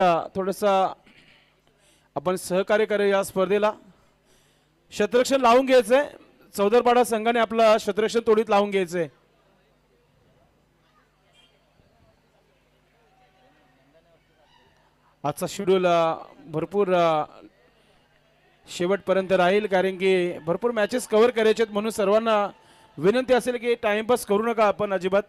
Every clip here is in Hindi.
थोडंसं आपण सहकार्य करूया या स्पर्धेला. शतरक्षण लावून घ्यायचंय. चौदरपाडा संघाने आपला शतरक्षण तोडीत लावून घ्यायचंय. आजचा शेड्यूल भरपूर शेवटपर्यंत राहील, कारण की भरपूर मॅचेस कव्हर करायचे आहेत. म्हणून सर्वांना विनंती असेल की टाइमपास करू नका आपण अजिबात.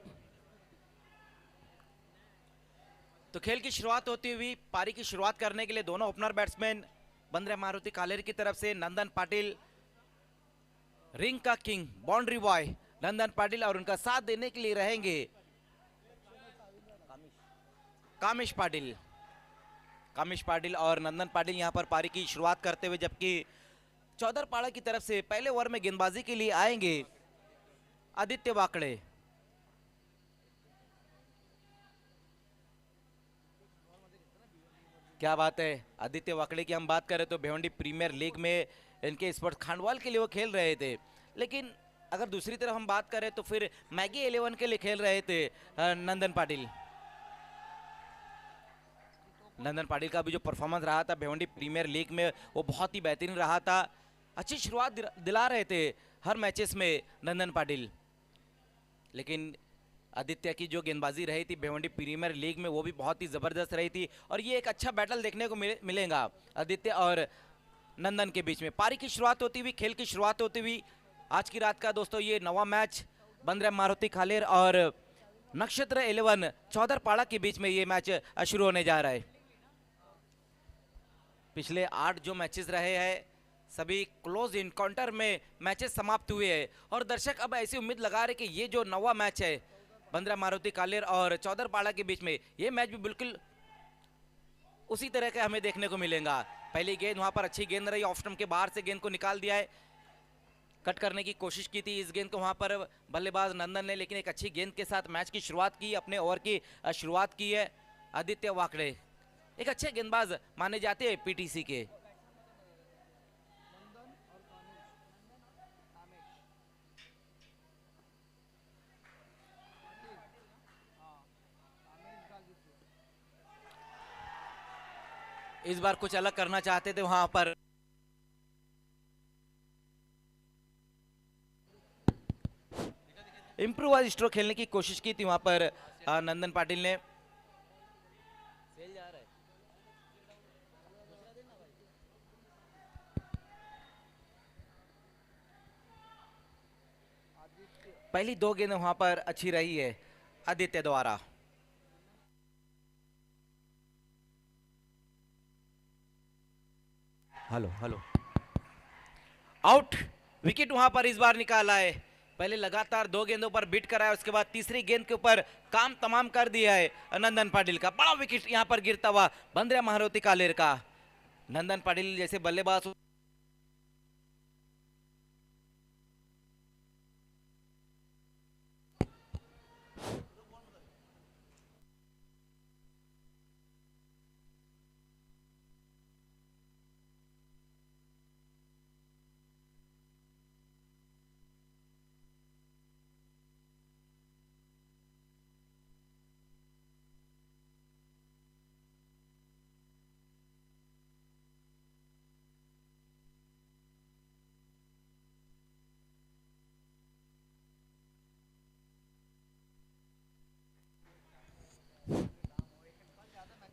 तो खेल की शुरुआत होती हुई पारी की शुरुआत करने के लिए दोनों ओपनर बैट्समैन बंदरे मारुति कालेर की तरफ से नंदन पाटिल, रिंग का किंग, बाउंड्री बॉय नंदन पाटिल, और उनका साथ देने के लिए रहेंगे कामिश पाटिल. कामिश पाटिल और नंदन पाटिल यहां पर पारी की शुरुआत करते हुए, जबकि चौदरपाड़ा की तरफ से पहले ओवर में गेंदबाजी के लिए आएंगे आदित्य वाकड़े. क्या बात है. आदित्य वाकड़े की हम बात करें तो भिवंडी प्रीमियर लीग में इनके स्पोर्ट्स खांडवाल के लिए वो खेल रहे थे, लेकिन अगर दूसरी तरफ हम बात करें तो फिर मैगी 11 के लिए खेल रहे थे नंदन पाटिल. नंदन पाटिल का भी जो परफॉर्मेंस रहा था भिवंडी प्रीमियर लीग में वो बहुत ही बेहतरीन रहा था. अच्छी शुरुआत दिला रहे थे हर मैचेस में नंदन पाटिल, लेकिन आदित्य की जो गेंदबाजी रही थी भिवंडी प्रीमियर लीग में वो भी बहुत ही जबरदस्त रही थी. और ये एक अच्छा बैटल देखने को मिलेगा आदित्य और नंदन के बीच में. पारी की शुरुआत होती हुई, खेल की शुरुआत होती हुई आज की रात का दोस्तों ये नवा मैच बंदरे मारुति कालेर और नक्षत्र 11 चौदरपाड़ा के बीच में ये मैच शुरू होने जा रहा है. पिछले 8 जो मैचेस रहे हैं सभी क्लोज इनकाउंटर में मैचेस समाप्त हुए हैं, और दर्शक अब ऐसी उम्मीद लगा रहे कि ये जो नवा मैच है बंदरा मारुति कालेर और चौदरपाड़ा के बीच में, ये मैच भी बिल्कुल उसी तरह का हमें देखने को मिलेगा. पहली गेंद वहां पर अच्छी गेंद रही, ऑफ स्टंप के बाहर से गेंद को निकाल दिया है. कट करने की कोशिश की थी इस गेंद को वहां पर बल्लेबाज नंदन ने, लेकिन एक अच्छी गेंद के साथ मैच की शुरुआत की, अपने ओवर की शुरुआत की है आदित्य वाकड़े. एक अच्छे गेंदबाज माने जाते हैं पीटीसी के. इस बार कुछ अलग करना चाहते थे वहां पर. इंप्रूवाइज स्ट्रोक खेलने की कोशिश की थी वहां पर नंदन पाटिल ने. पहली 2 गेंद वहां पर अच्छी रही है आदित्य द्वारा. Hello hello. आउट. विकेट वहां पर इस बार निकाला है. पहले लगातार 2 गेंदों पर बीट कराया, उसके बाद तीसरी गेंद के ऊपर काम तमाम कर दिया है नंदन पाटिल का. बड़ा विकेट यहां पर गिरता हुआ बंदरे मारुति कालेर का. नंदन पाटिल जैसे बल्लेबाज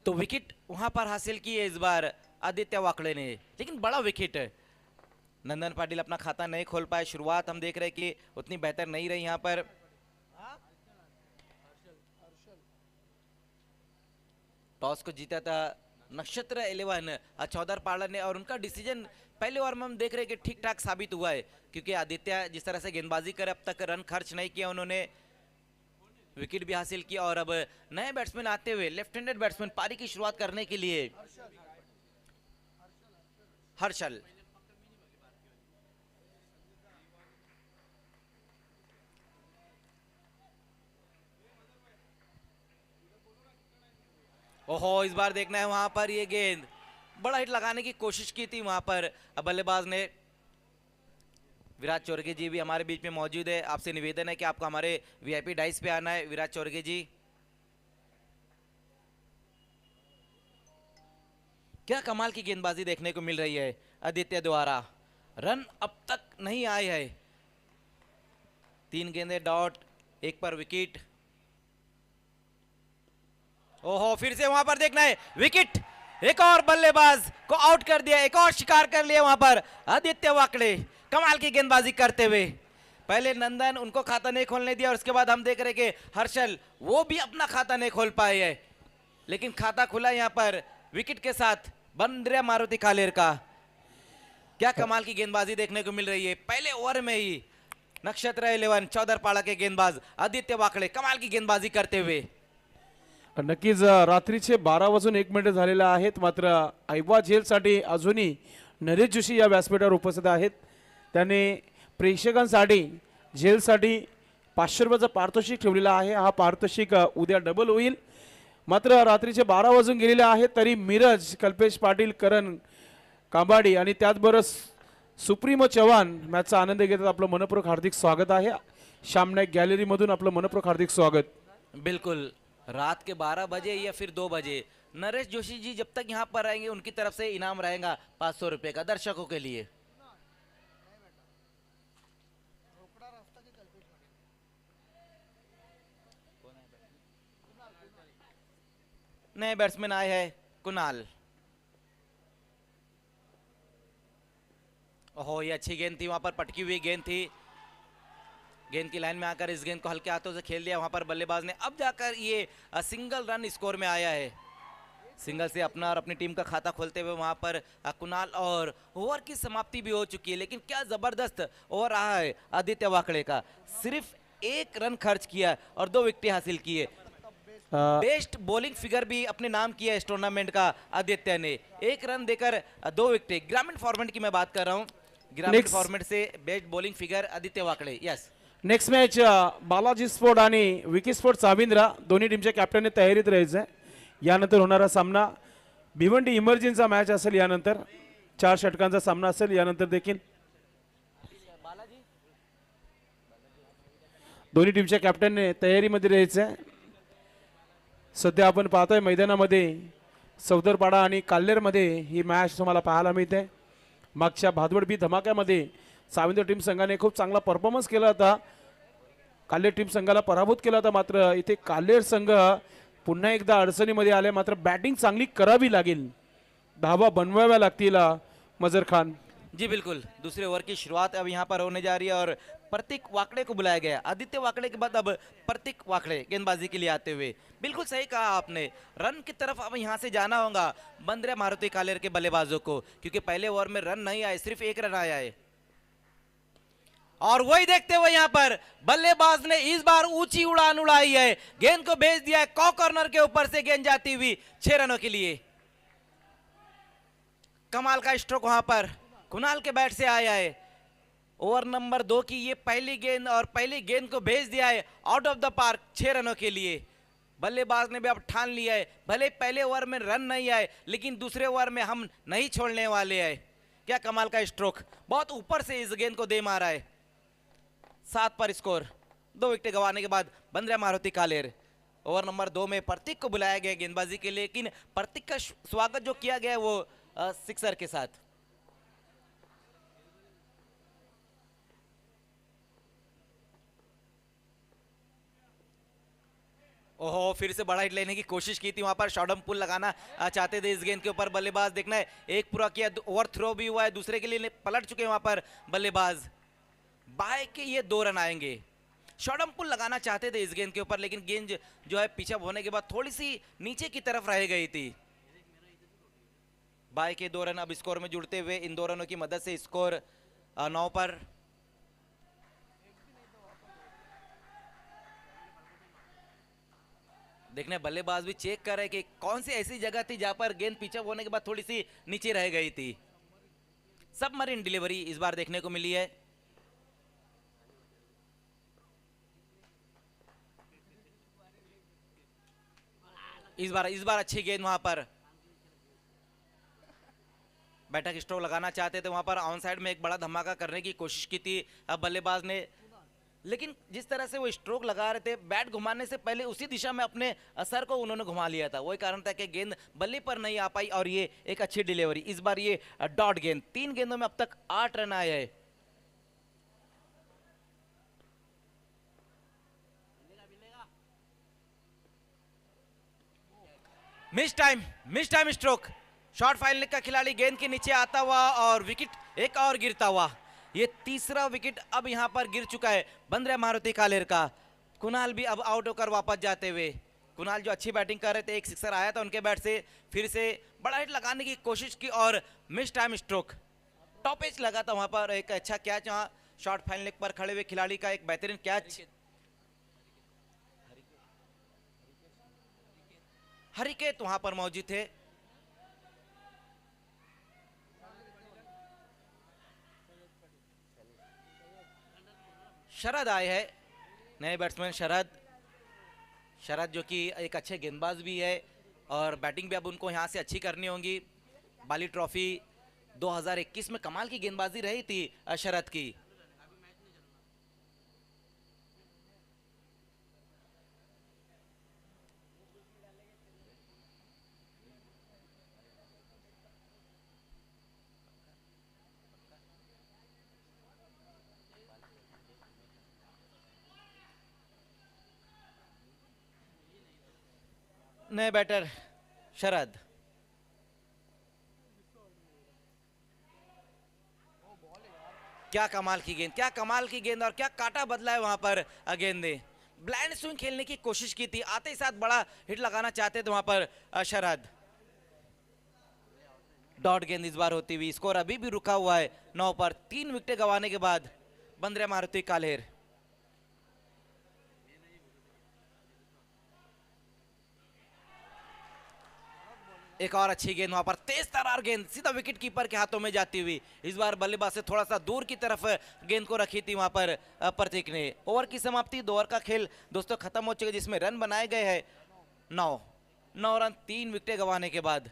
तो विकेट वहां पर हासिल की है इस बार आदित्य वाकड़े ने, लेकिन बड़ा विकेट. नंदन पाटिल अपना खाता नहीं खोल पाए. शुरुआत हम देख रहे हैं कि उतनी बेहतर नहीं रही यहां पर. टॉस को जीता था नक्षत्र 11 चौदरपाड़ा ने, और उनका डिसीजन पहले ओवर में हम देख रहे हैं कि ठीक ठाक साबित हुआ है, क्योंकि आदित्य जिस तरह से गेंदबाजी कर अब तक रन खर्च नहीं किया उन्होंने, विकेट भी हासिल किया. और अब नए बैट्समैन आते हुए लेफ्ट हैंडेड बैट्समैन पारी की शुरुआत करने के लिए हर्षल. ओहो, इस बार देखना है वहां पर ये गेंद बड़ा हिट लगाने की कोशिश की थी वहां पर बल्लेबाज ने. विराट चौरगे जी भी हमारे बीच में मौजूद है. आपसे निवेदन है कि आपको हमारे वीआईपी डाइस पे आना है विराट चौरगे जी. क्या कमाल की गेंदबाजी देखने को मिल रही है आदित्य द्वारा। रन अब तक नहीं आए है। 3 गेंदे डॉट, 1 पर विकेट। ओहो, फिर से वहां पर देखना है विकेट। एक और बल्लेबाज को आउट कर दिया, एक और शिकार कर लिया वहां पर आदित्य वाकड़े कमाल की गेंदबाजी करते हुए। पहले नंदन उनको खाता नहीं खोलने दिया और उसके बाद हम देख रहे कि हर्षल वो भी अपना खाता नहीं खोल पाए है, लेकिन खाता खुला यहां पर विकेट के साथ बंद्रा मारुति कालेर का। क्या कमाल की गेंदबाजी देखने को मिल रही है। पहले ओवर में ही नक्षत्र 11 चौदरपाडा के गेंदबाज आदित्य वाकड़े कमाल की गेंदबाजी करते हुए। नक्कीच रात्रीचे 12:01 झालेले आहेत, मात्र ऐवा झेलसाठी अजूनही नरेश जोशी या व्यासपीठावर उपस्थित आहेत. त्याने प्रेक्षकांसाठी झेलसाठी 500 रुपयाचा पारितोषिक ठेवलेला आहे. हा पारितोषिक उद्या डबल होईल. मात्र रात्रीचे 12 वाजून गेलेले आहेत तरी मिरज, कल्पेश पाटील, करण कांबाडी आणि त्याचबरोबर सुप्रीमो चव्हाण मॅचचा आनंद घेतात. आपलं मनपूर्वक हार्दिक स्वागत आहे. श्यामनाईक गॅलरीमधून आपलं मनपूर्वक हार्दिक स्वागत. बिल्कुल, रात के 12 बजे या फिर 2 बजे नरेश जोशी जी जब तक यहाँ पर आएंगे उनकी तरफ से इनाम रहेगा 500 रुपए का दर्शकों के लिए। नए बैट्समैन आए हैं कुणाल। ओहो, ये अच्छी गेंद थी, वहां पर पटकी हुई गेंद थी। गेंद की लाइन में आकर इस गेंद को हल्के हाथों से खेल दिया वहां पर बल्लेबाज ने। अब जाकर ये सिंगल रन स्कोर में आया है। सिंगल से अपना और अपनी टीम का खाता खोलते हुए वहां पर कुणाल, और ओवर की समाप्ति भी हो चुकी है। लेकिन क्या जबरदस्त ओवर रहा है आदित्य वाकड़े का। सिर्फ 1 रन खर्च किया और 2 विकेट हासिल किए। बेस्ट बॉलिंग फिगर भी अपने नाम किया इस टूर्नामेंट का आदित्य ने। 1 रन देकर 2 विकेट। ग्रामीण फॉर्मेट की मैं बात कर रहा हूँ, ग्रामीण फॉर्मेट से best bowling figure Aditya Wakade. Yes, next match Balaji sport आणि विकी स्पोर्ट साविंद्रा दोन्ही टीमच्या कॅप्टनने तयारीत राहायचं. यानंतर होणारा सामना भिवंडी इमर्जन्सीचा मॅच असेल. यानंतर 4 षटकांचा सामना असेल. यानंतर देखील दोन्ही टीमच्या कॅप्टनने तयारीमध्ये राहायचं. सध्या आपण पाहतोय मैदानामध्ये चौदरपाडा आणि काल्हेरमध्ये ही मॅच तुम्हाला पाहायला मिळते. मागच्या भादवड बी धमाक्यामध्ये साविंद्र टीम संघाने खूप चांगला परफॉर्मन्स केला होता. काल्हेर टीम संघाला पराभूत केला होता. मात्र इथे काल्हेर संघ पुन्हा एकदा अडचणीमध्ये आले. मात्र बॅटिंग चांगली करावी लागेल, धावा बनवाव्या लागतील मजर खान जी। बिल्कुल, दूसरे ओवर की शुरुआत अब यहाँ पर होने जा रही है और प्रतीक वाकड़े को बुलाया गया। आदित्य वाकड़े के बाद अब प्रतीक वाकड़े गेंदबाजी के लिए आते हुए। बिल्कुल सही कहा आपने, रन की तरफ अब यहाँ से जाना होगा बंद्रा मारुति कालेर के बल्लेबाजों को, क्योंकि पहले ओवर में रन नहीं आए, सिर्फ 1 रन आया है। और वही देखते हुए यहाँ पर बल्लेबाज ने इस बार ऊंची उड़ान उड़ाई है, गेंद को भेज दिया है कॉर्नर के ऊपर से, गेंद जाती हुई 6 रनों के लिए। कमाल का स्ट्रोक वहां पर कुणाल के बैट से आया है। ओवर नंबर 2 की ये पहली गेंद, और पहली गेंद को भेज दिया है आउट ऑफ द पार्क 6 रनों के लिए। बल्लेबाज ने भी अब ठान लिया है, भले पहले ओवर में रन नहीं आए लेकिन दूसरे ओवर में हम नहीं छोड़ने वाले हैं। क्या कमाल का स्ट्रोक, बहुत ऊपर से इस गेंद को दे मारा है। 7 पर स्कोर। 2 विकेट गंवाने के बाद बंद्रा मारुति कालेर। ओवर नंबर 2 में प्रतीक को बुलाया गया गेंदबाजी के लिए, लेकिन प्रतीक का स्वागत जो किया गया वो सिक्सर के साथ। ओहो, फिर से बड़ा हिट लेने की कोशिश की थी वहां पर, शॉर्टम पुल लगाना चाहते थे इस गेंद के ऊपर बल्लेबाज। देखना है, एक पूरा किया, ओवर थ्रो भी हुआ है, दूसरे के लिए पलट चुके हैं वहां पर बल्लेबाज। बाय के ये 2 रन आएंगे। शॉर्टम पुल लगाना चाहते थे इस गेंद के ऊपर, लेकिन गेंद जो है पिचअप होने के बाद थोड़ी सी नीचे की तरफ रह गई थी। बाय के 2 रन अब स्कोर में जुड़ते हुए, इन 2 रनों की मदद से स्कोर 9 पर। देखने बल्लेबाज भी चेक कर रहे कि कौन सी ऐसी जगह थी जहां पर गेंद पिचअप होने के बाद थोड़ी सी नीचे रह गई थी। सबमरीन डिलीवरी इस बार देखने को मिली है। इस बार अच्छी गेंद वहां पर, बैठक स्ट्रोक लगाना चाहते थे वहां पर, ऑन साइड में एक बड़ा धमाका करने की कोशिश की थी अब बल्लेबाज ने, लेकिन जिस तरह से वो स्ट्रोक लगा रहे थे, बैट घुमाने से पहले उसी दिशा में अपने सर को उन्होंने घुमा लिया था। वही कारण था कि गेंद बल्ले पर नहीं आ पाई और ये एक अच्छी डिलीवरी। इस बार ये डॉट गेंद, 3 गेंदों में अब तक 8 रन आए हैं। Miss time stroke. Short final का खिलाड़ी गेंद के नीचे आता हुआ और विकेट एक और गिरता हुआ। ये तीसरा विकेट अब यहां पर गिर चुका है बंद्रा मारुति कालेर का। कुणाल भी अब आउट होकर वापस जाते हुए। कुणाल जो अच्छी बैटिंग कर रहे थे, एक सिक्सर आया था उनके बैट से, फिर से बड़ा हिट लगाने की कोशिश की और mistimed stroke. Top edge लगा था वहां पर, एक अच्छा कैच वहां शॉर्ट फाइनल पर खड़े हुए खिलाड़ी का एक बेहतरीन कैच। हरिकेत वहां पर मौजूद थे। शरद आए हैं, नए बैट्समैन शरद जो कि एक अच्छे गेंदबाज भी है और बैटिंग भी अब उनको यहां से अच्छी करनी होगी। बाली ट्रॉफी 2021 में कमाल की गेंदबाजी रही थी शरद की। नए बैटर शरद। क्या कमाल की गेंद, क्या कमाल की गेंद और क्या काटा बदला है वहां पर गेंदे। ब्लाइंड स्विंग खेलने की कोशिश की थी, आते ही साथ बड़ा हिट लगाना चाहते थे वहां पर शरद। डॉट गेंद इस बार होती हुई। स्कोर अभी भी रुका हुआ है 9 पर। 3 विकेट गंवाने के बाद बंद्रा मारुति कालेर। एक और अच्छी गेंद वहां पर, तेज तरार गेंद सीधा विकेट कीपर के हाथों में जाती हुई। इस बार बल्लेबाज से थोड़ा सा दूर की तरफ गेंद को रखी थी वहां पर प्रतीक ने। ओवर की समाप्ति, 2 ओवर का खेल दोस्तों खत्म हो चुका, जिसमें रन बनाए गए हैं 9 रन 3 विकेट गंवाने के बाद।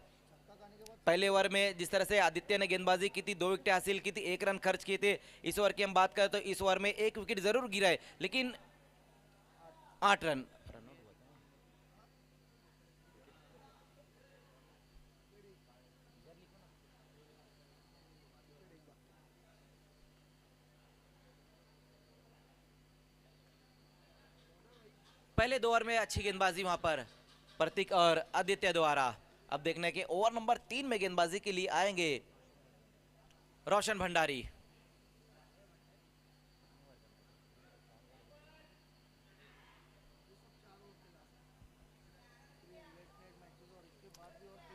पहले ओवर में जिस तरह से आदित्य ने गेंदबाजी की थी, 2 विकेट हासिल की थी, 1 रन खर्च किए थे। इस ओवर की हम बात करें तो इस ओवर में 1 विकेट जरूर गिरा है, लेकिन 8 रन। पहले 2 ओवर में अच्छी गेंदबाजी वहां पर प्रतीक और आदित्य द्वारा। अब देखने के ओवर नंबर 3 में गेंदबाजी के लिए आएंगे रोशन भंडारी।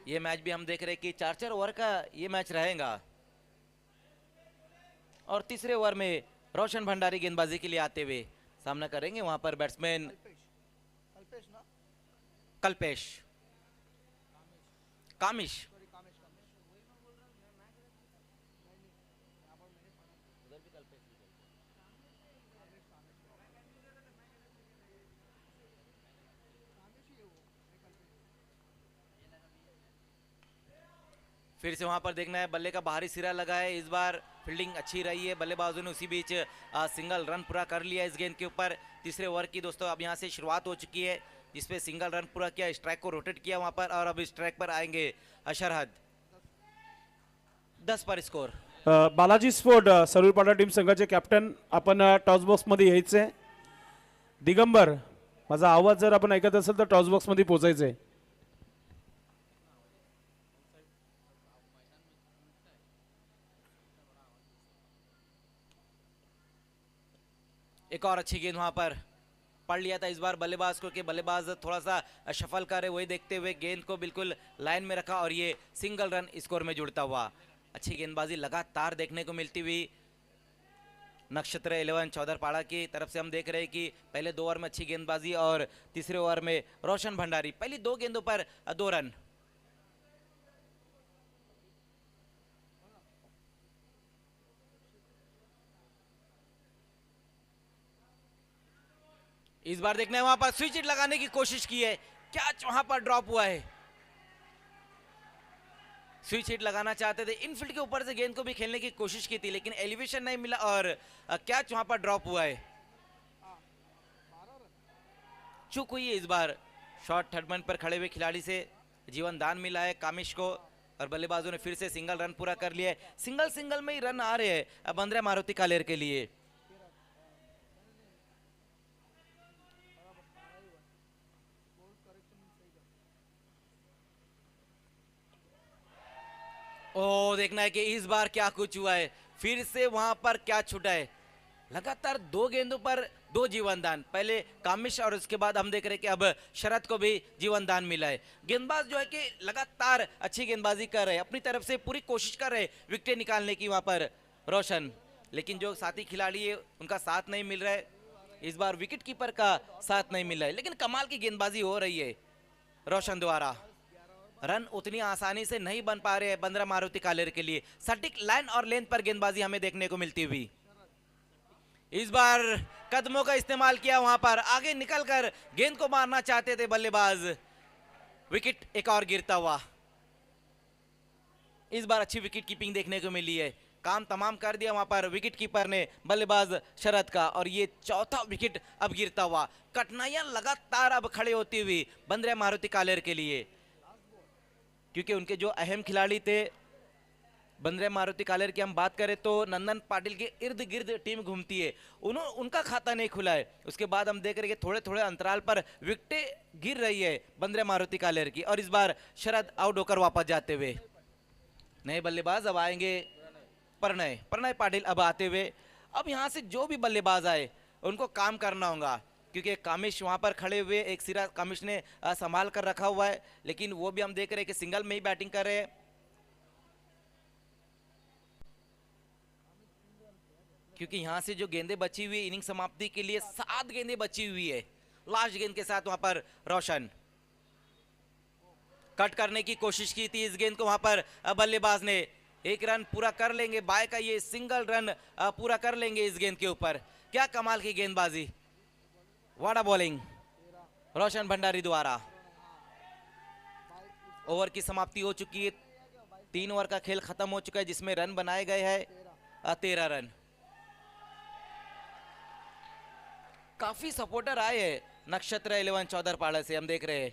ये मैच भी हम देख रहे हैं कि 4-4 ओवर का ये मैच रहेगा और तीसरे ओवर में रोशन भंडारी गेंदबाजी के लिए आते हुए सामना करेंगे वहां पर बैट्समैन कल्पेश कामिश। फिर से वहां पर देखना है, बल्ले का बाहरी सिरा लगा है। इस बार फील्डिंग अच्छी रही है बल्लेबाजों ने, उसी बीच सिंगल रन पूरा कर लिया इस गेंद के ऊपर। तीसरे ओवर की दोस्तों अब यहां से शुरुआत हो चुकी है, जिसपे सिंगल रन पूरा किया, स्ट्राइक को रोटेट किया वहां पर और अब स्ट्राइक पर आएंगे अशरहद। 10 पर स्कोर। बालाजी स्पोर्ट सरुरपाडा टीम संघाचे कॅप्टन आपण टॉस बॉक्स मध्ये यायचे। दिगंबर, माझा आवाज जर आपण ऐकत असेल तर टॉस बॉक्स मध्ये पोहोचायचे। एक और अच्छी गेंद वहां पर पढ़ लिया था इस बार बल्लेबाज को, कि बल्लेबाज थोड़ा सा शफल करे, वही देखते हुए गेंद को बिल्कुल लाइन में रखा और ये सिंगल रन स्कोर में जुड़ता हुआ। अच्छी गेंदबाजी लगातार देखने को मिलती हुई नक्षत्र 11 चौधरपाड़ा की तरफ से। हम देख रहे हैं कि पहले 2 ओवर में अच्छी गेंदबाजी और तीसरे ओवर में रोशन भंडारी पहली 2 गेंदों पर 2 रन। इस बार देखना है वहां पर स्विच हिट लगाने की कोशिश की है, कैच वहां पर ड्रॉप हुआ है। स्विच हिट लगाना चाहते थे, इनफील्ड के ऊपर से गेंद को भी खेलने की कोशिश की थी, लेकिन एलिवेशन नहीं मिला और कैच वहां पर ड्रॉप हुआ है। चूक हुई है इस बार। शॉट थर्ड मैन पर खड़े हुए खिलाड़ी से जीवन दान मिला है कामिश को, और बल्लेबाजों ने फिर से सिंगल रन पूरा कर लिया है। सिंगल सिंगल में ही रन आ रहे हैं अब बंद्रा मारुति कालेर के लिए। ओ देखना है कि इस बार क्या कुछ हुआ है, फिर से वहां पर क्या छूटा है। लगातार 2 गेंदों पर 2 जीवनदान, पहले कामिश और उसके बाद हम देख रहे हैं कि अब शरद को भी जीवनदान मिला है। गेंदबाज जो है कि लगातार अच्छी गेंदबाजी कर रहे हैं, अपनी तरफ से पूरी कोशिश कर रहे हैं विकेट निकालने की वहां पर रोशन, लेकिन जो साथी खिलाड़ी है उनका साथ नहीं मिल रहा है। इस बार विकेट कीपर का साथ नहीं मिल रहा है, लेकिन कमाल की गेंदबाजी हो रही है रोशन द्वारा। रन उतनी आसानी से नहीं बन पा रहे हैं बंद्रा मारुति कालेर के लिए। सटीक लाइन और लेंथ पर गेंदबाजी हमें देखने को मिलती हुई। इस बार कदमों का इस्तेमाल किया, वहां पर आगे निकलकर गेंद को मारना चाहते थे बल्लेबाज। विकेट एक और गिरता हुआ। इस बार अच्छी विकेट कीपिंग देखने को मिली है, काम तमाम कर दिया वहां पर विकेट कीपर ने बल्लेबाज शरद का, और ये चौथा विकेट अब गिरता हुआ। कठिनाइयां लगातार अब खड़े होती हुई बंद्रा मारुति कालेर के लिए, क्योंकि उनके जो अहम खिलाड़ी थे बंद्रा मारुति कालेर की हम बात करें तो नंदन पाटिल के इर्द गिर्द टीम घूमती है, उनका खाता नहीं खुला है। उसके बाद हम देख रहे हैं कि थोड़े थोड़े अंतराल पर विकेटें गिर रही है बंद्रा मारुति कालेर की, और इस बार शरद आउट होकर वापस जाते हुए। नए बल्लेबाज अब आएंगे प्रणय पाटिल अब आते हुए। अब यहाँ से जो भी बल्लेबाज आए उनको काम करना होगा, क्योंकि कामिश वहां पर खड़े हुए, एक सिरा कामिश ने संभाल कर रखा हुआ है, लेकिन वो भी हम देख रहे हैं कि सिंगल में ही बैटिंग कर रहे हैं। क्योंकि यहां से जो गेंदें बची हुई इनिंग समाप्ति के लिए 7 गेंदें बची हुई है। लास्ट गेंद के साथ वहां पर रोशन कट करने की कोशिश की थी इस गेंद को, वहां पर बल्लेबाज ने 1 रन पूरा कर लेंगे। बाय का ये सिंगल रन पूरा कर लेंगे इस गेंद के ऊपर। क्या कमाल की गेंदबाजी, वाड़ा बॉलिंग रोशन भंडारी द्वारा। ओवर की समाप्ति हो चुकी है, 3 ओवर का खेल खत्म हो चुका है, जिसमें रन बनाए गए हैं 13 रन। काफी सपोर्टर आए हैं नक्षत्र 11 चौदरपाड़ा से, हम देख रहे हैं।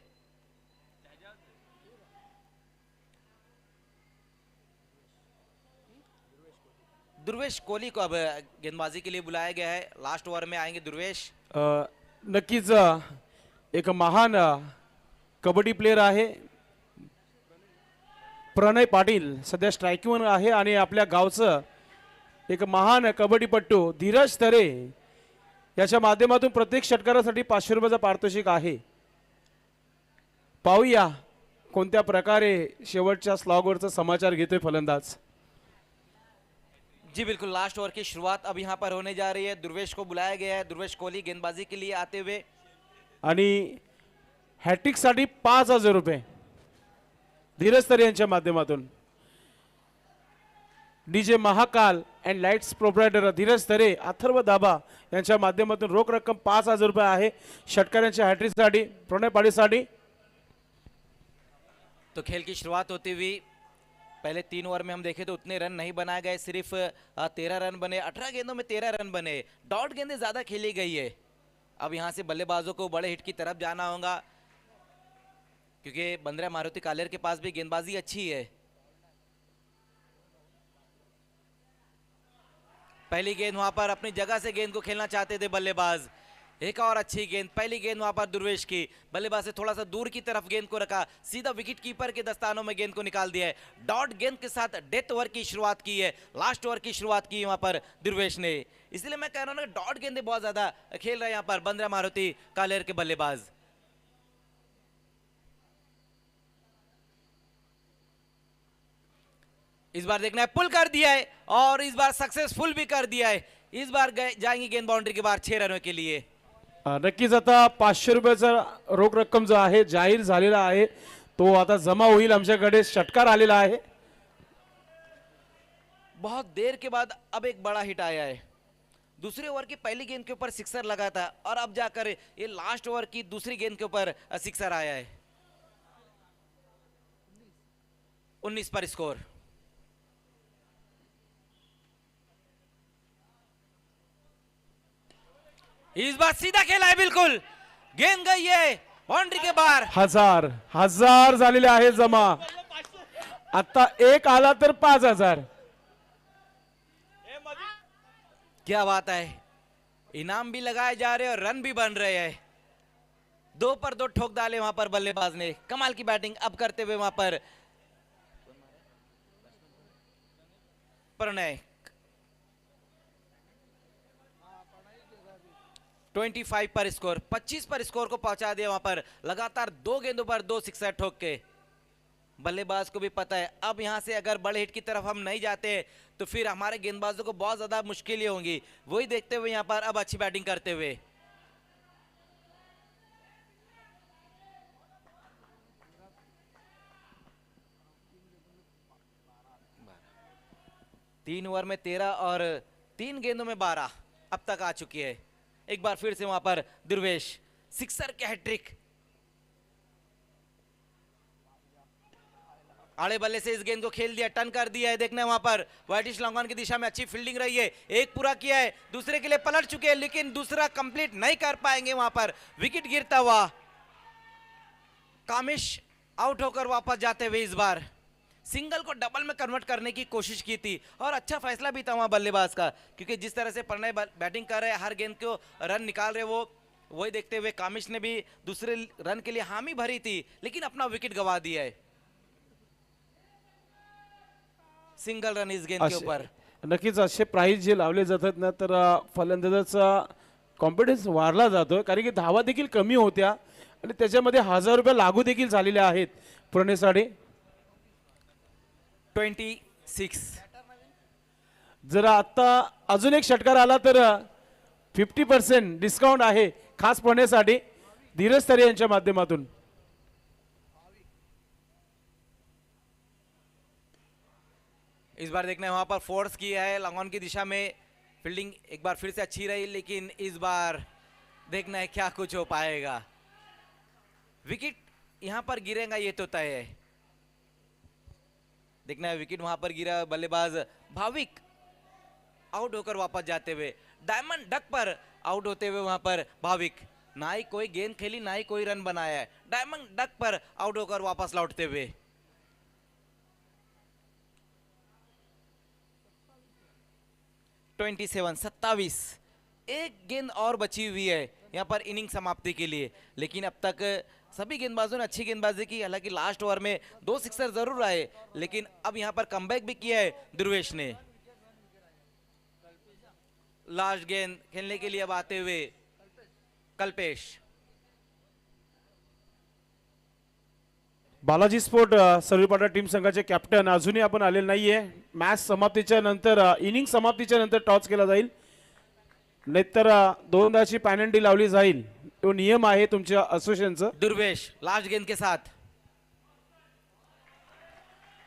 दुर्वेश कोहली को अब गेंदबाजी के लिए बुलाया गया है। लास्ट ओवर में आएंगे दुर्वेश। नक्कीच एक महान कबड्डी प्लेयर आहे प्रणय पाटील, सध्या स्ट्रायकिंगवर आहे, आणि आपल्या गावचं एक महान कबड्डीपट्टू धीरज तरे याच्या माध्यमातून प्रत्येक षटकारासाठी 500 रुपयाचा पारितोषिक आहे। पाहूया कोणत्या प्रकारे शेवटच्या स्लॉगवरचा समाचार घेतोय फलंदाज। जी बिल्कुल, लास्ट ओवर की शुरुआत अब यहाँ पर होने जा रही है। दुर्वेश को बुलाया गया है, दुर्वेश कोहली गेंदबाजी के लिए आते हुए। आणि हॅट्रिक साठी 5000 रुपये धीरज तरे यांच्या माध्यमातून। DJ Mahakal and lights proprietor Dheeraj Tare, Atharva दाबा यांच्या माध्यमातून रोख रक्कम 5000 रुपये आहे षटकारांच्या हॅट्रिक साठी प्रणय पाटीलसाठी। तो खेल की शुरुआत होती हुई पहले 3 ओवर में हम देखें तो उतने रन नहीं बनाए गए, सिर्फ 13 रन बने। 18 गेंदों में 13 रन बने, डॉट गेंदें ज्यादा खेली गई है। अब यहां से बल्लेबाजों को बड़े हिट की तरफ जाना होगा, क्योंकि बंद्रा मारुति कालेर के पास भी गेंदबाजी अच्छी है। पहली गेंद वहां पर अपनी जगह से गेंद को खेलना चाहते थे बल्लेबाज। एक और अच्छी गेंद, पहली गेंद वहां पर दुर्वेश की, बल्लेबाज से थोड़ा सा दूर की तरफ गेंद को रखा, सीधा विकेट कीपर के दस्तानों में गेंद को निकाल दिया है। डॉट गेंद के साथ डेथ ओवर की शुरुआत की है, लास्ट ओवर की शुरुआत की वहां पर दुर्वेश ने। इसलिए मैं कह रहा हूं ना, डॉट गेंदें बहुत ज्यादा खेल रहे हैं यहाँ पर बंद्रा मारुति कालेर के बल्लेबाज। इस बार देखना है, पुल कर दिया है और इस बार सक्सेसफुल भी कर दिया है। इस बार जाएंगी गेंद बाउंड्री के बाहर 6 रनों के लिए। नक्कीच आता 500 रुपयाचा रोख रक्कम जो आहे जाहीर झालेला आहे, तो आता जमा होईल। आमच्याकडे षटकार आलेला आहे। बहुत देर के बाद अब एक बड़ा हिट आया है। दूसरे ओवर की पहली गेंद के ऊपर सिक्सर लगा था, और अब जाकर ये लास्ट ओवर की दूसरी गेंद के ऊपर सिक्सर आया है। 19 पर स्कोर। इस बार सीधा खेला है, बिल्कुल गेंद गई है बाउंड्री के बाहर। हजार झालेले आहे जमा। आता एक आला तर 5,000। क्या बात है, इनाम भी लगाए जा रहे हैं और रन भी बन रहे हैं। 2 पर 2 ठोक डाले वहां पर बल्लेबाज ने। कमाल की बैटिंग अब करते हुए वहां पर प्रणय। 25 पर स्कोर, 25 पर स्कोर को पहुंचा दिया वहां पर। लगातार 2 गेंदों पर 2 सिक्सर ठोक के। बल्लेबाज को भी पता है अब यहां से अगर बड़े हिट की तरफ हम नहीं जाते तो फिर हमारे गेंदबाजों को बहुत ज्यादा मुश्किलें होंगी। वही देखते हुए यहां पर अब अच्छी बैटिंग करते हुए तीन ओवर में 13 और 3 गेंदों में 12 अब तक आ चुकी है। एक बार फिर से वहां पर दुर्वेश सिक्सर के हैट्रिक। आड़े बल्ले से इस गेंद को खेल दिया, टर्न कर दिया है। देखना वहां पर वाइटिश लॉन्ग ऑन की दिशा में अच्छी फील्डिंग रही है। एक पूरा किया है, दूसरे के लिए पलट चुके हैं लेकिन दूसरा कंप्लीट नहीं कर पाएंगे। वहां पर विकेट गिरता हुआ कामिश आउट होकर वापस जाते हुए इस बार सिंगल को डबल में कन्वर्ट करने की कोशिश की थी और अच्छा फैसला भी था वहां बल्लेबाज का, क्योंकि जिस तरह से प्रणय बैटिंग कर रहे हैं, हर गेंद को रन निकाल रहे वो वही देखते हुए कामिश ने भी दूसरे रन के लिए हामी भरी थी लेकिन अपना विकेट गवा दिया है। सिंगल रन इस गेंद के ऊपर। नक्कीच असे प्राइज जे लावले जातात ना तर फलंदाजाचा कॉन्फिडन्स वाढला जातो, कारण की धावा देखील कमी होत्या आणि त्याच्यामध्ये 1,000 रुपये लागू देखील झालेले आहेत प्रणयसाठी। 26 जर आता अजून एक षटकार आला तर 50% डिस्काउंट आहे खास प्रणयसाठी धीरज तरे यांच्या माध्यमातून। इस बार देखना है वहां पर फोर्स किया है लॉन्ग ऑन की दिशा में। फील्डिंग एक बार फिर से अच्छी रही लेकिन इस बार देखना है क्या कुछ हो पाएगा। विकेट यहां पर गिरेगा ये तो तय है। देखना है विकेट वहां पर गिरा, बल्लेबाज भाविक आउट होकर वापस जाते हुए। डायमंड डक पर आउट होते हुए वहां पर भाविक, ना ही कोई गेंद खेली ना ही कोई रन बनाया है। डायमंड डक पर आउट होकर वापस लौटते हुए 27 एक गेंद और बची हुई है यहाँ पर इनिंग समाप्ति के लिए, लेकिन अब तक सभी गेंदबाजों ने अच्छी गेंदबाजी की। हालांकि लास्ट ओवर में 2 सिक्सर जरूर आए लेकिन अब यहाँ पर कमबैक भी किया है दुर्वेश ने। लास्ट गेंद खेलने के लिए अब आते हुए कल्पेश। बालाजी स्पोर्ट सर्वेपाटा टीम संघाचे कॅप्टन अजूनही आपण आलेले नाहीये। मॅच समाप्तीच्या नंतर इनिंग समाप्तीच्या नंतर टॉस केला जाईल, नाहीतर दोनदाची पेनल्टी लावली जाईल। तो नियम आहे तुमच्या असोसिएशनचा। दुर्वेश लास्ट गेंद के साथ,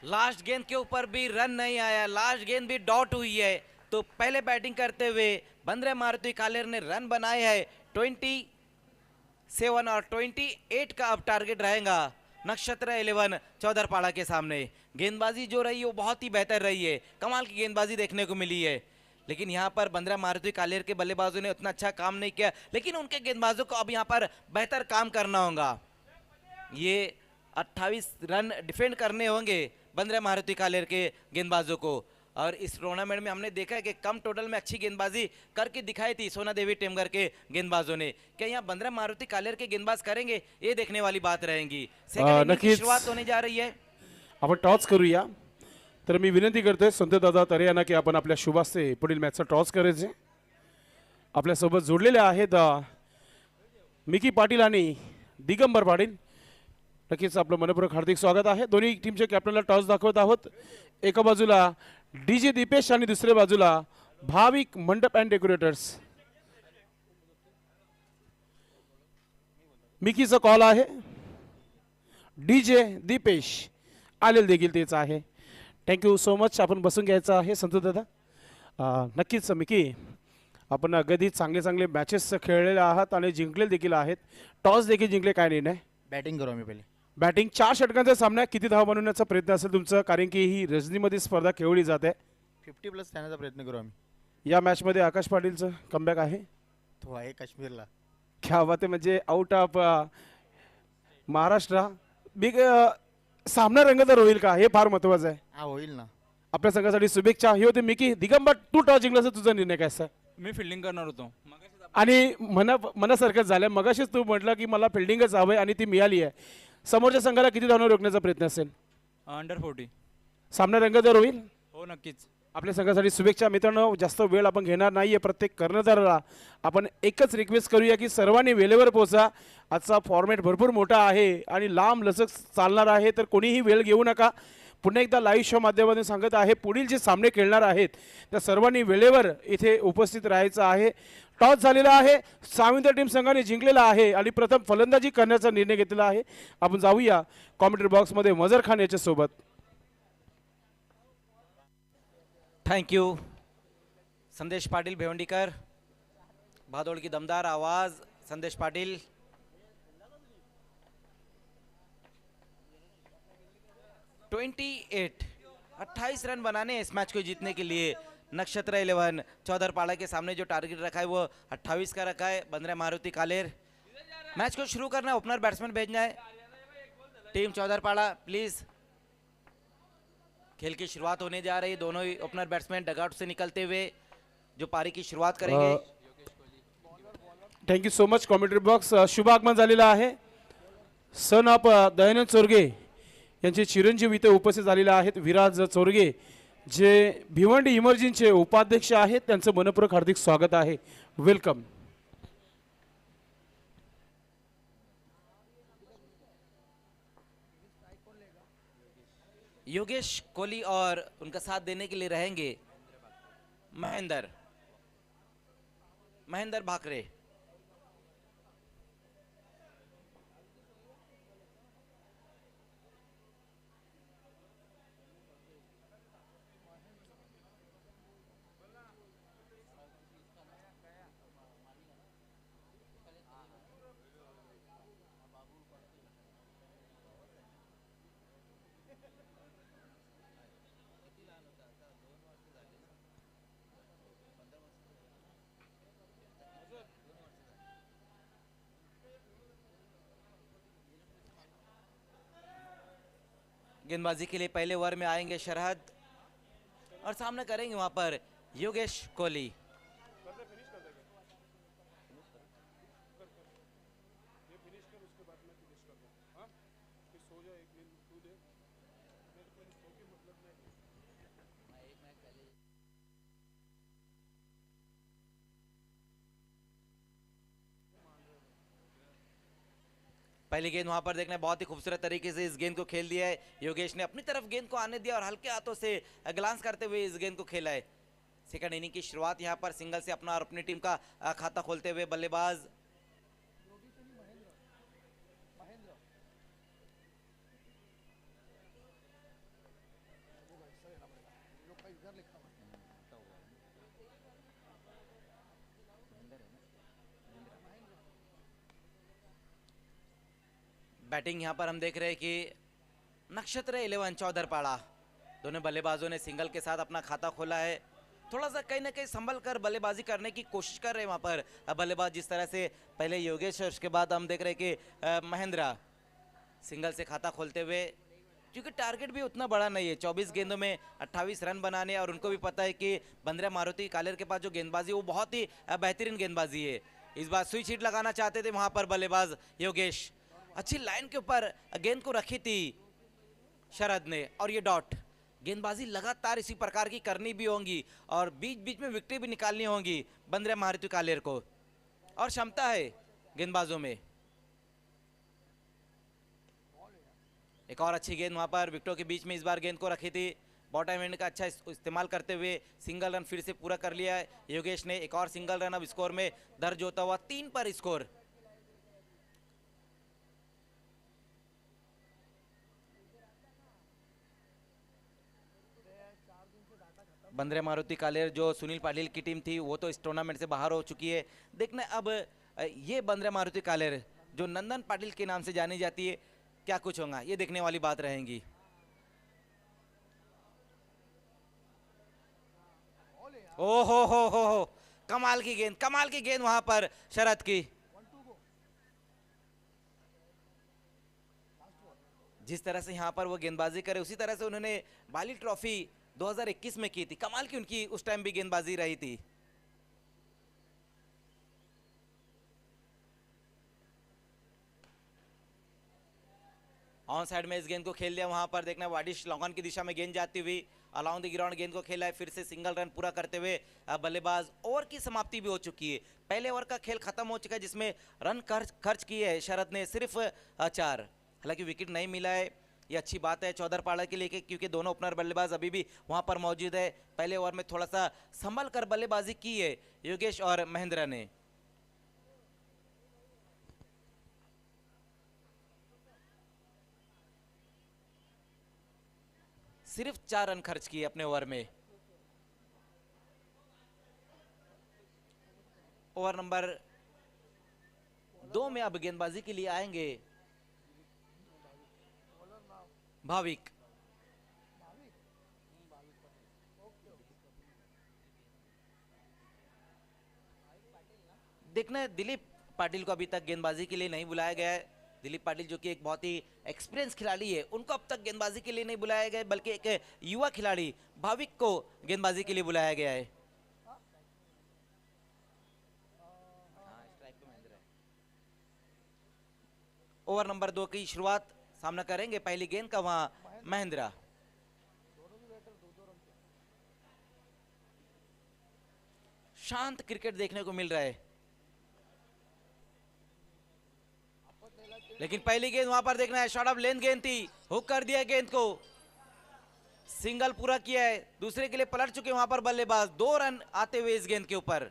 लास्ट गेंद के ऊपर भी रन नहीं आया, लास्ट गेंद भी डॉट हुई है। तो पहले बैटिंग करते हुए बंद्रे मारुति कालेर ने रन बनाए हैं 27 और 28 का अब टारगेट रहेगा नक्षत्र 11 चौधरपाड़ा के सामने। गेंदबाजी जो रही है वो बहुत ही बेहतर रही है, कमाल की गेंदबाजी देखने को मिली है। लेकिन यहाँ पर बंद्रा मारुति कालेर के बल्लेबाजों ने उतना अच्छा काम नहीं किया, लेकिन उनके गेंदबाजों को अब यहाँ पर बेहतर काम करना होगा। ये 28 रन डिफेंड करने होंगे बंद्रा मारुति कालेर के गेंदबाजों को। और इस टूर्नामेंट में हमने देखा है कि कम टोटल में अच्छी गेंदबाजी करके दिखाई थी सोना देवी टेमगर के गेंदबाजों ने। क्या यहाँ बंद्रा मारुति कालेर के गेंदबाज करेंगे, ये देखने वाली बात रहेगी। सेकंड इनिंग की शुरुआत होने जा रही है। आपण टॉस करूया। तर मी विनंती करतोय संत दादा तरे यांना की आपण आपल्या शुभास्ते पुढील मॅचचा टॉस करायचे। आपल्या सोबत जोडलेले आहेत मिकी पाटील आणि दिगंबर पाटील। नक्कीच आपलं मनपूर्वक हार्दिक स्वागत आहे। दोन्ही टीमच्या कॅप्टनला टॉस दाखवत आहोत। एका बाजूला डीजे दीपेश आणि दुसऱ्या बाजूला भाविक मंडप अँड डेकोरेटर्स। मिकीचा कॉल आहे, डीजे दीपेश आलेल देखील तेच आहे। Thank you so much. आपण बसून घ्यायचं आहे संत दादा। नक्कीच मिकी, आपण अगदी चांगले चांगले मॅचेस खेळलेले आहात आणि जिंकले देखील आहेत। टॉस देखील जिंकले, काय निर्णय? बॅटिंग करू आम्ही पहिले। बॅटिंग 4 षटकांचा सामना, किती धावा बनवण्याचा प्रयत्न असेल तुमचा, कारण की ही रजनीमध्ये स्पर्धा खेळली जाते। 50+ जाण्याचा प्रयत्न करू आम्ही। या मॅचमध्ये आकाश पाटीलचं कमबॅक आहे। तो आहे काश्मीरला। क्या बात आहे, म्हणजे आउट ऑफ महाराष्ट्र बिग सामना रंगतदार होईल का, हे फार महत्वाचं आहे. हा होईल ना. आपल्या संघासाठी शुभेच्छा. हे होते मिकी. दिगंबर, तू टॉस जिंकलास, तुझा निर्णय काय असा? मी फिल्डिंग करणार होतो आणि मनासारखंच झालं. मगाशीच तू म्हटलं की मला फिल्डिंगच हवंय आणि ती मिळाली आहे. समोरच्या संघाला किती धावणार रोखण्याचा प्रयत्न असेल? अंडर 40. सामना रंगतदार होईल. हो नक्कीच. आपल्या संघासाठी शुभेच्छा. मित्रांनो, जास्त वेळ आपण घेणार नाहीये. प्रत्येक कर्णधाराला आपण एकच रिक्वेस्ट करूया की सर्वांनी वेळेवर पोहोचा. आजचा फॉर्मॅट भरपूर मोठा आहे आणि लांब लचक चालणार आहे, तर कोणीही वेळ घेऊ नका. पुन्हा एकदा लाईव्ह शो माध्यमातून सांगत आहे, पुढील जे सामने खेळणार आहेत त्या सर्वांनी वेळेवर इथे उपस्थित राहायचं आहे. टॉस झालेला आहे, साविंद्र टीम संघाने जिंकलेला आहे आणि प्रथम फलंदाजी करण्याचा निर्णय घेतलेला आहे. आपण जाऊया कॉमेंट्री बॉक्समध्ये मजर खान याच्यासोबत. थैंक यू संदेश पाटिल भिवंडीकर. भादोड़ की दमदार आवाज संदेश पाटिल. (28) 28 रन बनाने इस मैच को जीतने के लिए नक्षत्र 11 चौधरपाड़ा के सामने जो टारगेट रखा है वो 28 का रखा है. बंदरा मारुति कालेर मैच को शुरू करना है. ओपनर बैट्समैन भेजना है. Team Chaudharpada please. खेल की शुरुआत होने जा रही है. दोनों ही ओपनर बैट्समैन डगआउट से निकलते हुए जो पारी की शुरुआत करेंगे. Thank you so much commentary box. शुभ आगमन झालेलं आहे. सन ऑफ दयानंद चोरगे यांचे चिरंजीव इथे उपस्थित झालेले आहेत. विराज चोरगे जे भिवंडी इमर्जिनचे उपाध्यक्ष आहेत, त्यांचं मनपूर्वक हार्दिक स्वागत आहे. वेलकम. योगेश कोहली और उनका साथ देने के लिए रहेंगे महेंद्र भाकरे. गेंदबाजी के लिए पहले ओवर में आएंगे शरहद और सामना करेंगे वहां पर योगेश कोहली. पहली गेंद वहां पर देखना, बहुत ही खूबसूरत तरीके से इस गेंद को खेल दिया है. योगेश ने अपनी तरफ गेंद को आने दिया और हल्के हाथों से ग्लांस करते हुए इस गेंद को खेला है. सेकंड इनिंग की शुरुआत यहां पर सिंगल से अपना और अपनी टीम का खाता खोलते हुए बल्लेबाज बैटिंग यहां पर हम देख रहे हैं कि नक्षत्र 11 चौधरपाड़ा दोनों बल्लेबाजों ने सिंगल के साथ अपना खाता खोला है. थोड़ा सा कहीं ना कहीं संभल कर बल्लेबाजी करने की कोशिश कर रहे हैं वहां पर बल्लेबाज. जिस तरह से पहले योगेश और उसके बाद हम देख रहे हैं कि महेंद्र सिंगल से खाता खोलते हुए, क्योंकि टारगेट भी उतना बड़ा नहीं है. 24 गेंदों में 28 रन बनाने, और उनको भी पता है कि बंदरा मारुति कालेर के पास जो गेंदबाजी वो बहुत ही बेहतरीन गेंदबाजी है. इस बार स्विच हिट लगाना चाहते थे वहां पर बल्लेबाज योगेश. अच्छी लाइन के ऊपर गेंद को रखी थी शरद ने, और ये डॉट. गेंदबाजी लगातार इसी प्रकार की करनी भी होंगी और बीच बीच में विकेट भी निकालनी होंगी बंदरा मारुति कालेर को, और क्षमता है गेंदबाजों में. एक और अच्छी गेंद वहां पर विकेटों के बीच में इस बार गेंद को रखी थी. बॉटम एंड का अच्छा इस्तेमाल करते हुए सिंगल रन फिर से पूरा कर लिया है योगेश ने. एक और सिंगल रन अब स्कोर में दर्ज होता हुआ 3 पर स्कोर. बंदरे मारुति कालेर जो सुनील पाटिल की टीम थी वो तो इस टूर्नामेंट से बाहर हो चुकी है. देखना अब ये बंदरे मारुति कालेर जो नंदन पाटिल के नाम से जानी जाती है, क्या कुछ होगा, ये देखने वाली बात रहेगी. ओ हो कमाल की गेंद वहां पर शरद की. जिस तरह से यहाँ पर वो गेंदबाजी करे उसी तरह से उन्होंने बाली ट्रॉफी 2021 में की थी। कमाल की उनकी उस टाइम भी गेंदबाजी रही थी। ऑन साइड में इस गेंद को खेल लिया, वहां पर देखना वाडिश लॉन्ग की दिशा में गेंद जाती हुई अलाउंग द ग्राउंड गेंद को खेला है, फिर से सिंगल रन पूरा करते हुए बल्लेबाज ओवर की समाप्ति भी हो चुकी है। पहले ओवर का खेल खत्म हो चुका है जिसमें रन खर्च किए है शरद ने सिर्फ 4। हालांकि विकेट नहीं मिला है, ये अच्छी बात है चौधरपाड़ा के लिए क्योंकि दोनों ओपनर बल्लेबाज अभी भी वहां पर मौजूद है। पहले ओवर में थोड़ा सा संभल कर बल्लेबाजी की है योगेश और महेंद्र ने। सिर्फ 4 रन खर्च किए अपने ओवर में। ओवर नंबर 2 में अब गेंदबाजी के लिए आएंगे भाविक। देखना है दिलीप पाटिल को अभी तक गेंदबाजी के लिए नहीं बुलाया गया है। दिलीप पाटिल जो कि एक बहुत ही एक्सपीरियंस खिलाड़ी है, उनको अब तक गेंदबाजी के लिए नहीं बुलाया गया, बल्कि एक युवा खिलाड़ी भाविक को गेंदबाजी के लिए बुलाया गया है। ओवर नंबर 2 की शुरुआत सामना करेंगे पहली गेंद का वहां महेंद्र। शांत क्रिकेट देखने को मिल रहा है, लेकिन पहली गेंद वहां पर देखना है शॉर्ट ऑफ लेंथ गेंद थी, हुक कर दिया गेंद को, सिंगल पूरा किया है। दूसरे के लिए पलट चुके वहां पर बल्लेबाज, 2 रन आते हुए इस गेंद के ऊपर।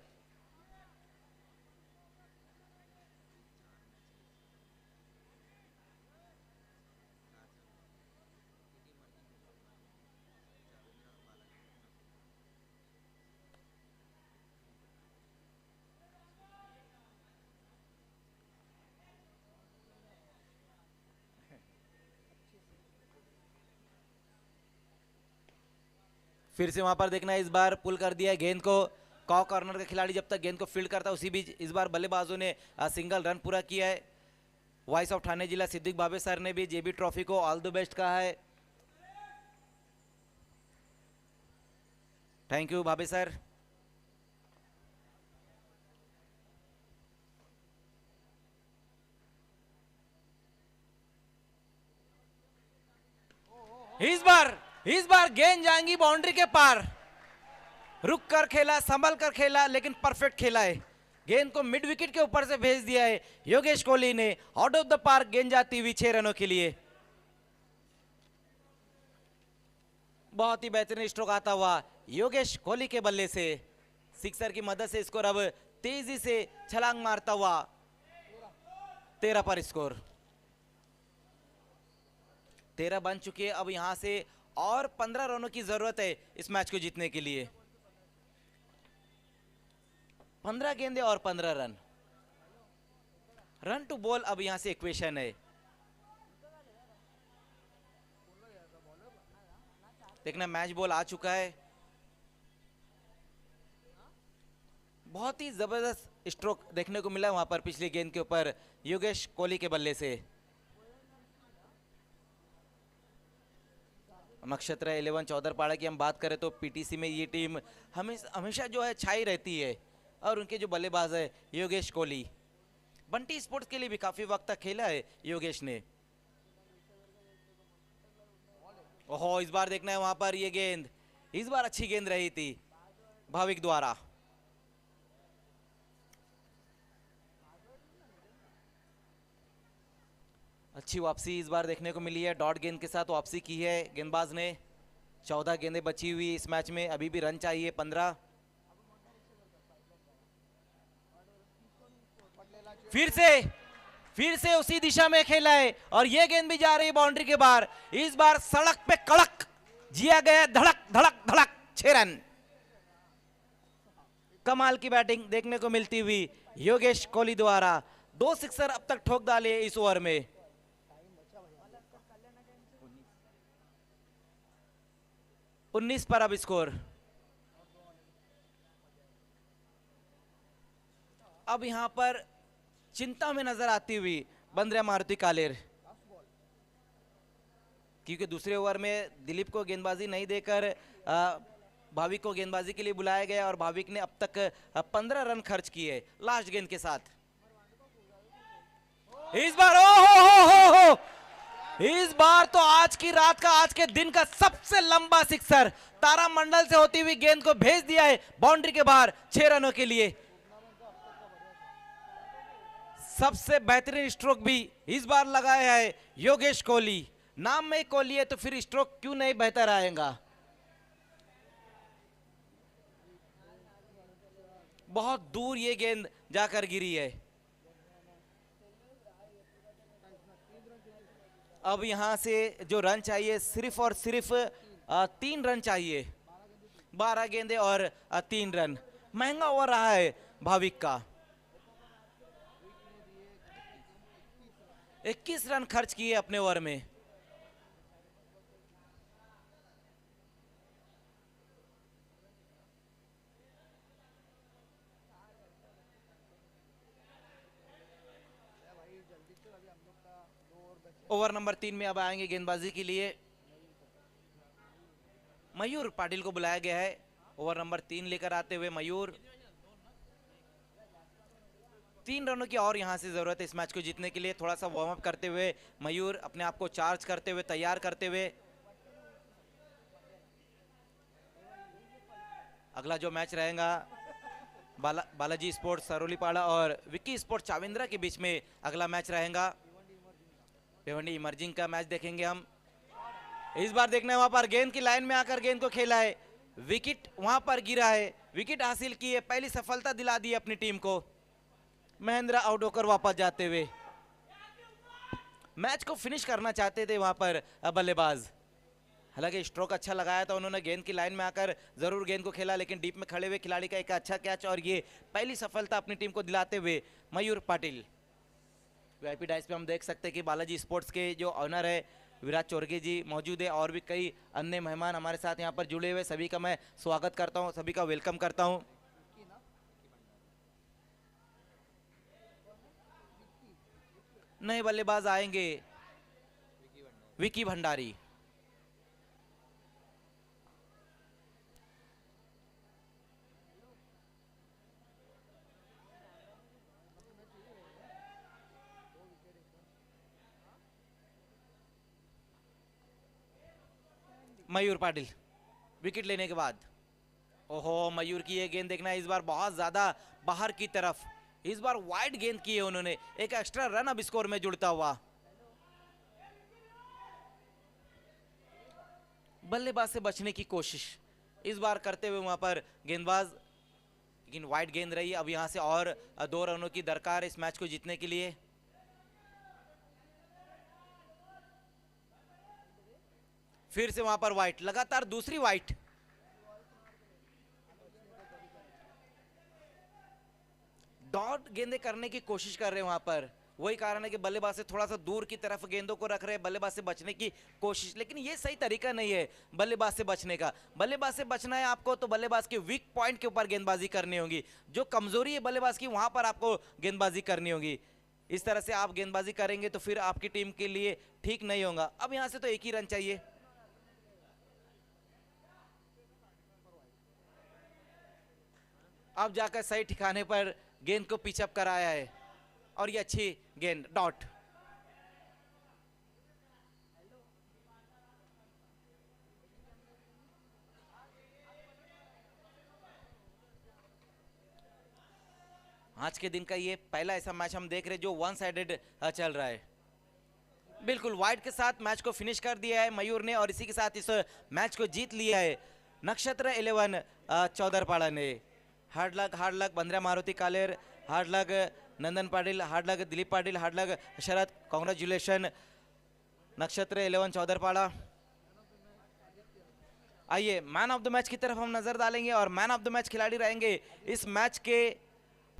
फिर से वहां पर देखना है, इस बार पुल कर दिया गेंद को। कॉ कॉर्नर का खिलाड़ी जब तक गेंद को फील्ड करता है उसी बीच इस बार बल्लेबाजों ने सिंगल रन पूरा किया है। वॉइस ऑफ ठाणे जिला सिद्दीक भावे सर ने भी जेबी ट्रॉफी को ऑल द बेस्ट कहा है। Thank you Bhave sir. इस बार गेंद जाएंगी बाउंड्री के पार। रुक कर खेला, संभल कर खेला, लेकिन परफेक्ट खेला है। गेंद को मिड विकेट के ऊपर से भेज दिया है योगेश कोहली ने। आउट ऑफ द पार्क गेंद जाती हुई 6 रनों के लिए। बहुत ही बेहतरीन स्ट्रोक आता हुआ योगेश कोहली के बल्ले से। सिक्सर की मदद से स्कोर अब तेजी से छलांग मारता हुआ 13 पर स्कोर। 13 बन चुके हैं। अब यहां से और 15 रनों की जरूरत है इस मैच को जीतने के लिए। 15 गेंदें और 15 रन। रन टू बॉल अब यहां से इक्वेशन है। देखना मैच बॉल आ चुका है। बहुत ही जबरदस्त स्ट्रोक देखने को मिला वहां पर पिछली गेंद के ऊपर योगेश कोहली के बल्ले से। नक्षत्र 11 चौधरपाड़ा की हम बात करें तो पीटीसी में ये टीम हमेशा जो है छाई रहती है, और उनके जो बल्लेबाज है योगेश कोहली। बंटी स्पोर्ट्स के लिए भी काफी वक्त तक खेला है योगेश ने। ओहो, इस बार देखना है वहां पर ये गेंद, इस बार अच्छी गेंद रही थी भाविक द्वारा। अच्छी वापसी इस बार देखने को मिली है। डॉट गेंद के साथ वापसी की है गेंदबाज ने। 14 गेंदें बची हुई इस मैच में, अभी भी रन चाहिए 15। फिर से उसी दिशा में खेला है और यह गेंद भी जा रही है बाउंड्री के बाहर। इस बार सड़क पे कड़क जिया गया, धड़क धड़क धड़क, 6 रन। कमाल की बैटिंग देखने को मिलती हुई योगेश कोहली द्वारा। 2 सिक्सर अब तक ठोक डाले इस ओवर में। 19 पर अब स्कोर। अब यहां पर चिंता में नजर आती हुई बंद्रा मारुति कालेर। क्योंकि दूसरे ओवर में दिलीप को गेंदबाजी नहीं देकर भाविक को गेंदबाजी के लिए बुलाया गया और भाविक ने अब तक 15 रन खर्च किए लास्ट गेंद के साथ। इस बार हो इस बार तो आज की रात का, आज के दिन का सबसे लंबा सिक्सर तारामंडल से होती हुई गेंद को भेज दिया है बाउंड्री के बाहर 6 रनों के लिए। सबसे बेहतरीन स्ट्रोक भी इस बार लगाया है योगेश कोहली। नाम में कोहली है तो फिर स्ट्रोक क्यों नहीं बेहतर आएगा। बहुत दूर ये गेंद जाकर गिरी है। अब यहां से जो रन चाहिए सिर्फ और सिर्फ 3 रन चाहिए। 12 गेंदे और 3 रन। महंगा ओवर रहा है भाविक का। 21 रन खर्च किए अपने ओवर में। ओवर नंबर 3 में अब आएंगे गेंदबाजी के लिए मयूर पाटिल को बुलाया गया है। ओवर नंबर 3 लेकर आते हुए मयूर। 3 रनों की और यहां से जरूरत है इस मैच को जीतने के लिए। थोड़ा सा वार्म अप करते हुए मयूर अपने आप को चार्ज करते हुए, तैयार करते हुए अगला जो मैच रहेगा बालाजी स्पोर्ट्स सरोलीपाड़ा और विक्की स्पोर्ट्स चाविंद्रा के बीच में अगला मैच रहेगा। भिवंडी इमर्जिंग का मैच देखेंगे हम। इस बार देखना है वहां पर गेंद की लाइन में आकर गेंद को खेला है, विकेट वहां पर गिरा है, विकेट हासिल की है, पहली सफलता दिला दी अपनी टीम को। महेंद्र आउट होकर वापस जाते हुए मैच को फिनिश करना चाहते थे वहां पर बल्लेबाज। हालांकि स्ट्रोक अच्छा लगाया था उन्होंने, गेंद की लाइन में आकर जरूर गेंद को खेला, लेकिन डीप में खड़े हुए खिलाड़ी का एक अच्छा कैच और ये पहली सफलता अपनी टीम को दिलाते हुए मयूर पाटिल। वीआईपी डाइस पे हम देख सकते हैं कि बालाजी स्पोर्ट्स के जो ऑनर है विराट चोरगे जी मौजूद है और भी कई अन्य मेहमान हमारे साथ यहाँ पर जुड़े हुए। सभी का मैं स्वागत करता हूँ, सभी का वेलकम करता हूँ। नए बल्लेबाज आएंगे विकी भंडारी। मयूर पाटिल विकेट लेने के बाद, ओहो मयूर की ये गेंद देखना है इस बार बहुत ज्यादा बाहर की तरफ। इस बार वाइड गेंद की है उन्होंने, एक एक्स्ट्रा रन अब स्कोर में जुड़ता हुआ। बल्लेबाज से बचने की कोशिश इस बार करते हुए वहां पर गेंदबाज, लेकिन वाइड गेंद रही। अब यहां से और 2 रनों की दरकार इस मैच को जीतने के लिए। फिर से वहां पर वाइट, लगातार दूसरी वाइट। डॉट गेंदे करने की कोशिश कर रहे हैं वहां पर, वही कारण है कि बल्लेबाज से थोड़ा सा दूर की तरफ गेंदों को रख रहे हैं, बल्लेबाज से बचने की कोशिश। लेकिन ये सही तरीका नहीं है बल्लेबाज से बचने का। बल्लेबाज से बचना है आपको तो बल्लेबाज के वीक पॉइंट के ऊपर गेंदबाजी करनी होगी। जो कमजोरी है बल्लेबाज की वहां पर आपको गेंदबाजी करनी होगी। इस तरह से आप गेंदबाजी करेंगे तो फिर आपकी टीम के लिए ठीक नहीं होगा। अब यहां से तो एक ही रन चाहिए। अब जाकर सही ठिकाने पर गेंद को पिचअप कराया है और ये अच्छी गेंद, डॉट। आज के दिन का ये पहला ऐसा मैच हम देख रहे हैं जो वन साइडेड चल रहा है। बिल्कुल वाइड के साथ मैच को फिनिश कर दिया है मयूर ने और इसी के साथ इस मैच को जीत लिया है नक्षत्र 11 चौदरपाड़ा ने। Hard luck Bandra Maruti Kaler, hard luck Nandan Patil, hard luck Dilip Patil, hard luck Sharad. Congratulation Nakshatra 11 चौदरपाड़ा। आइए मैन ऑफ द मैच की तरफ हम नजर डालेंगे और मैन ऑफ द मैच खिलाड़ी रहेंगे इस मैच के